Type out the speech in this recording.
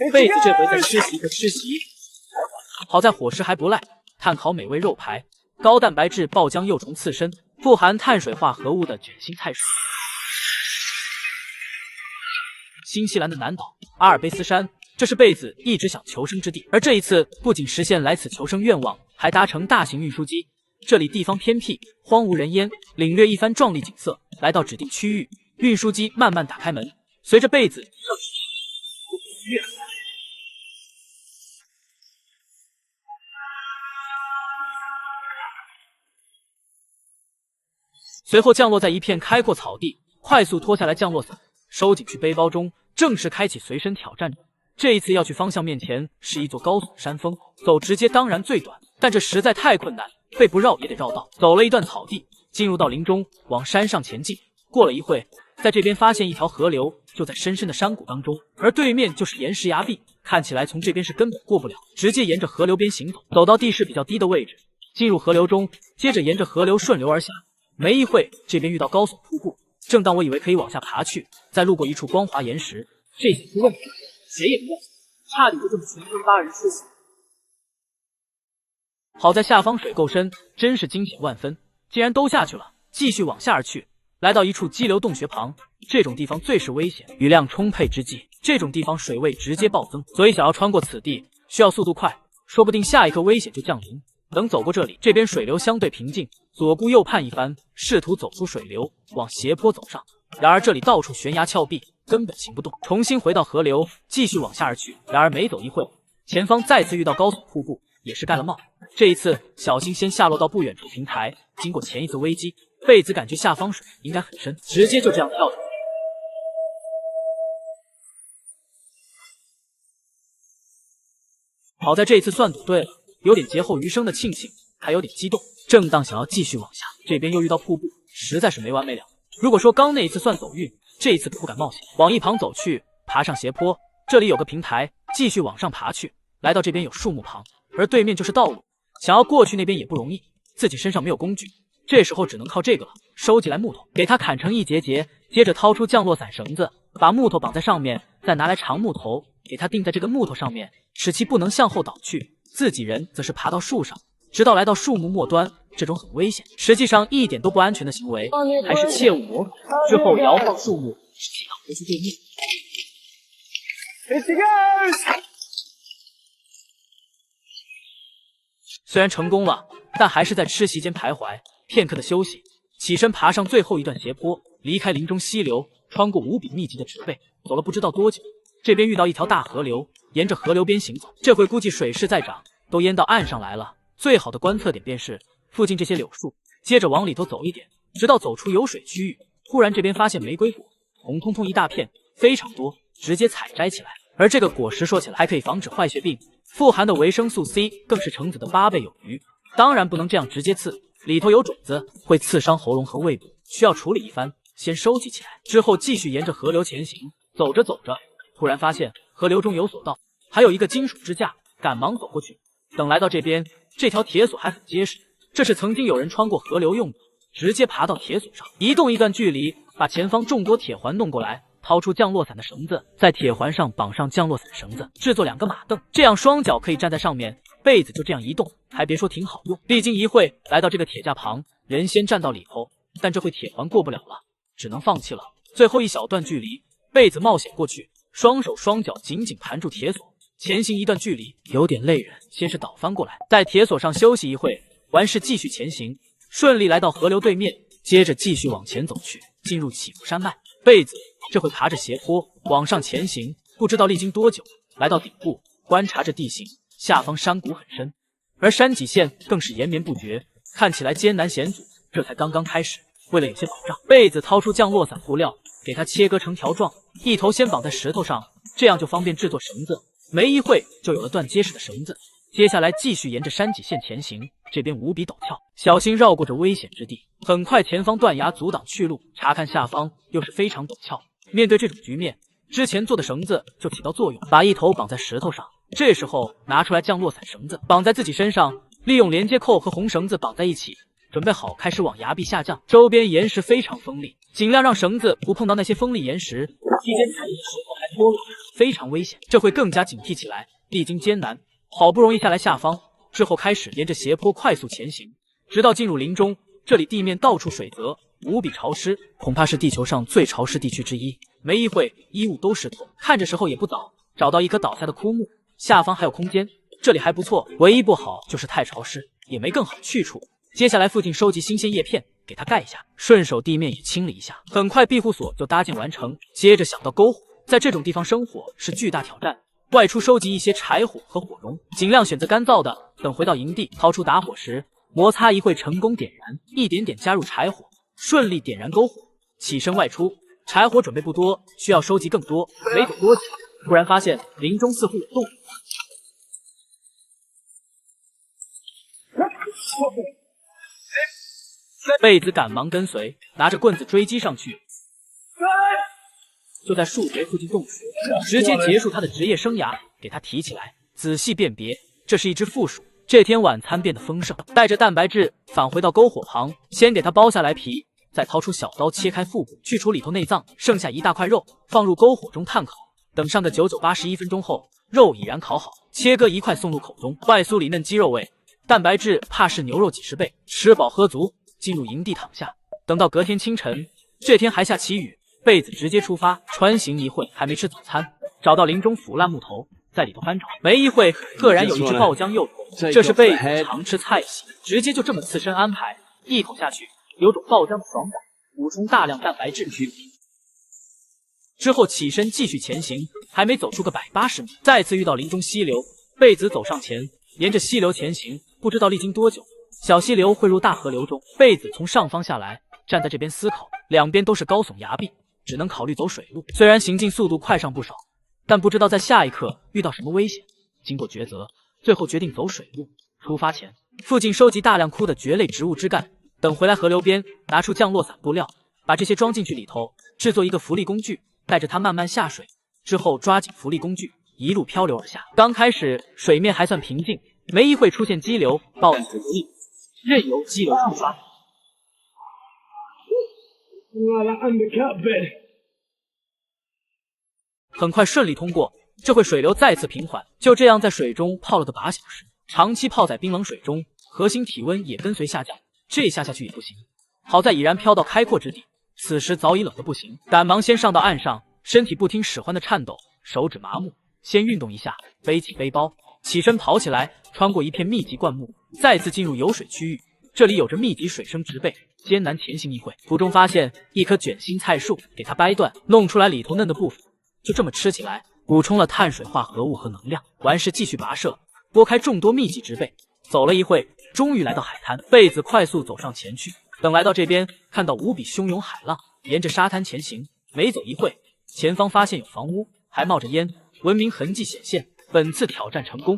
贝子这回在吃席，好在伙食还不赖，炭烤美味肉排，高蛋白质爆浆幼虫刺身，富含碳水化合物的卷心菜水。新西兰的南岛阿尔卑斯山，这是贝子一直想求生之地，而这一次不仅实现来此求生愿望，还搭乘大型运输机。这里地方偏僻，荒无人烟，领略一番壮丽景色。来到指定区域，运输机慢慢打开门，随着贝子随后降落在一片开阔草地，快速脱下来降落伞，收进去背包中，正式开启随身挑战。这一次要去方向面前是一座高耸山峰，走直接当然最短，但这实在太困难，非不绕也得绕道。走了一段草地，进入到林中，往山上前进。过了一会，在这边发现一条河流，就在深深的山谷当中，而对面就是岩石崖壁，看起来从这边是根本过不了，直接沿着河流边行走，走到地势比较低的位置，进入河流中，接着沿着河流顺流而下。没一会，这边遇到高耸瀑布，正当我以为可以往下爬去，再路过一处光滑岩石，这下出问题了，谁也不要差点就这么全身8人失血。好在下方水够深，真是惊险万分，既然都下去了，继续往下而去。来到一处激流洞穴旁，这种地方最是危险，雨量充沛之际，这种地方水位直接暴增，所以想要穿过此地，需要速度快，说不定下一刻危险就降临。等走过这里，这边水流相对平静，左顾右盼一番，试图走出水流，往斜坡走上。然而这里到处悬崖峭壁，根本行不动。重新回到河流，继续往下而去。然而没走一会，前方再次遇到高耸瀑布，也是盖了帽。这一次小心先下落到不远处平台。经过前一次危机，贝子感觉下方水应该很深，直接就这样跳下去。好在这一次算赌对了，有点劫后余生的庆幸，还有点激动。正当想要继续往下，这边又遇到瀑布，实在是没完没了。如果说刚那一次算走运，这一次可不敢冒险。往一旁走去，爬上斜坡，这里有个平台，继续往上爬去。来到这边有树木旁，而对面就是道路，想要过去那边也不容易，自己身上没有工具，这时候只能靠这个了。收集来木头，给它砍成一节节，接着掏出降落伞绳子，把木头绑在上面，再拿来长木头，给它钉在这个木头上面，使其不能向后倒去。自己人则是爬到树上，直到来到树木末端，这种很危险，实际上一点都不安全的行为，还是切勿模仿。之后摇晃树木，使其倒回去对面。虽然成功了，但还是在吃席间徘徊，片刻的休息，起身爬上最后一段斜坡，离开林中溪流，穿过无比密集的植被，走了不知道多久。这边遇到一条大河流，沿着河流边行走，这回估计水势在涨，都淹到岸上来了。最好的观测点便是附近这些柳树，接着往里头走一点，直到走出有水区域。突然这边发现玫瑰果，红彤彤一大片，非常多，直接采摘起来。而这个果实说起来还可以防止坏血病，富含的维生素 C 更是橙子的8倍有余。当然不能这样直接刺，里头有种子，会刺伤喉咙和胃部，需要处理一番，先收集起来。之后继续沿着河流前行，走着走着，突然发现河流中有索道，还有一个金属支架，赶忙走过去。等来到这边，这条铁索还很结实，这是曾经有人穿过河流用的。直接爬到铁索上，移动一段距离，把前方众多铁环弄过来，掏出降落伞的绳子，在铁环上绑上降落伞绳子，制作2个马凳，这样双脚可以站在上面，被子就这样移动，还别说挺好用。历经一会，来到这个铁架旁，人先站到里头，但这会铁环过不了了，只能放弃了。最后一小段距离，被子冒险过去，双手双脚紧紧盘住铁索，前行一段距离，有点累人，先是倒翻过来，在铁索上休息一会，完事继续前行，顺利来到河流对面，接着继续往前走去，进入起伏山脉。被子这会爬着斜坡往上前行，不知道历经多久，来到顶部，观察着地形，下方山谷很深，而山脊线更是延绵不绝，看起来艰难险阻。这才刚刚开始，为了有些保障，被子掏出降落伞布料，给它切割成条状，一头先绑在石头上，这样就方便制作绳子。没一会就有了段结实的绳子。接下来继续沿着山脊线前行，这边无比陡峭，小心绕过着危险之地。很快前方断崖阻挡去路，查看下方又是非常陡峭。面对这种局面，之前做的绳子就起到作用，把一头绑在石头上。这时候拿出来降落伞绳子，绑在自己身上，利用连接扣和红绳子绑在一起，准备好开始往崖壁下降。周边岩石非常锋利，尽量让绳子不碰到那些锋利岩石，期间踩的石头还脱落，非常危险，这会更加警惕起来。历经艰难，好不容易下来下方之后，开始沿着斜坡快速前行，直到进入林中。这里地面到处水泽，无比潮湿，恐怕是地球上最潮湿地区之一。没一会，衣物都湿透，看着时候也不早，找到一棵倒下的枯木，下方还有空间，这里还不错。唯一不好就是太潮湿，也没更好的去处。接下来附近收集新鲜叶片，给它盖一下，顺手地面也清理一下。很快庇护所就搭建完成。接着想到篝火，在这种地方生火是巨大挑战，外出收集一些柴火和火绒，尽量选择干燥的。等回到营地，掏出打火石，摩擦一会成功点燃，一点点加入柴火，顺利点燃篝火。起身外出，柴火准备不多，需要收集更多。没走多久，突然发现林中似乎有动物。贝子赶忙跟随，拿着棍子追击上去，就在树穴附近动手，直接结束他的职业生涯。给他提起来，仔细辨别，这是一只负鼠。这天晚餐变得丰盛，带着蛋白质返回到篝火旁，先给它剥下来皮，再掏出小刀切开腹部，去除里头内脏，剩下一大块肉，放入篝火中炭烤。等上个9981分钟后，肉已然烤好，切割一块送入口中，外酥里嫩，鸡肉味，蛋白质怕是牛肉几十倍。吃饱喝足，进入营地躺下。等到隔天清晨，这天还下起雨，贝子直接出发，穿行一会还没吃早餐，找到林中腐烂木头，在里头翻找，没一会赫然有一只爆浆幼虫，这是贝子常吃菜系，直接就这么刺身安排，一口下去，有种爆浆的爽感，补充大量蛋白质。之后起身继续前行，还没走出个180米，再次遇到林中溪流，贝子走上前，沿着溪流前行，不知道历经多久，小溪流汇入大河流中，贝子从上方下来，站在这边思考，两边都是高耸崖壁，只能考虑走水路。虽然行进速度快上不少，但不知道在下一刻遇到什么危险。经过抉择，最后决定走水路。出发前，附近收集大量枯的蕨类植物枝干，等回来河流边，拿出降落伞布料，把这些装进去里头，制作一个浮力工具，带着它慢慢下水。之后抓紧浮力工具，一路漂流而下。刚开始水面还算平静，没一会出现激流，抱起浮力，任由激流冲刷。很快顺利通过，这会水流再次平缓。就这样在水中泡了个8小时，长期泡在冰冷水中，核心体温也跟随下降，这下下去也不行。好在已然飘到开阔之地，此时早已冷得不行，赶忙先上到岸上，身体不听使唤的颤抖，手指麻木，先运动一下，背起背包，起身跑起来，穿过一片密集灌木，再次进入有水区域。这里有着密集水生植被，艰难前行一会，途中发现一棵卷心菜树，给它掰断，弄出来里头嫩的部分，就这么吃起来，补充了碳水化合物和能量。完事继续跋涉，拨开众多密集植被，走了一会，终于来到海滩。贝子快速走上前去，等来到这边，看到无比汹涌海浪，沿着沙滩前行，没走一会，前方发现有房屋，还冒着烟，文明痕迹显现。本次挑战成功。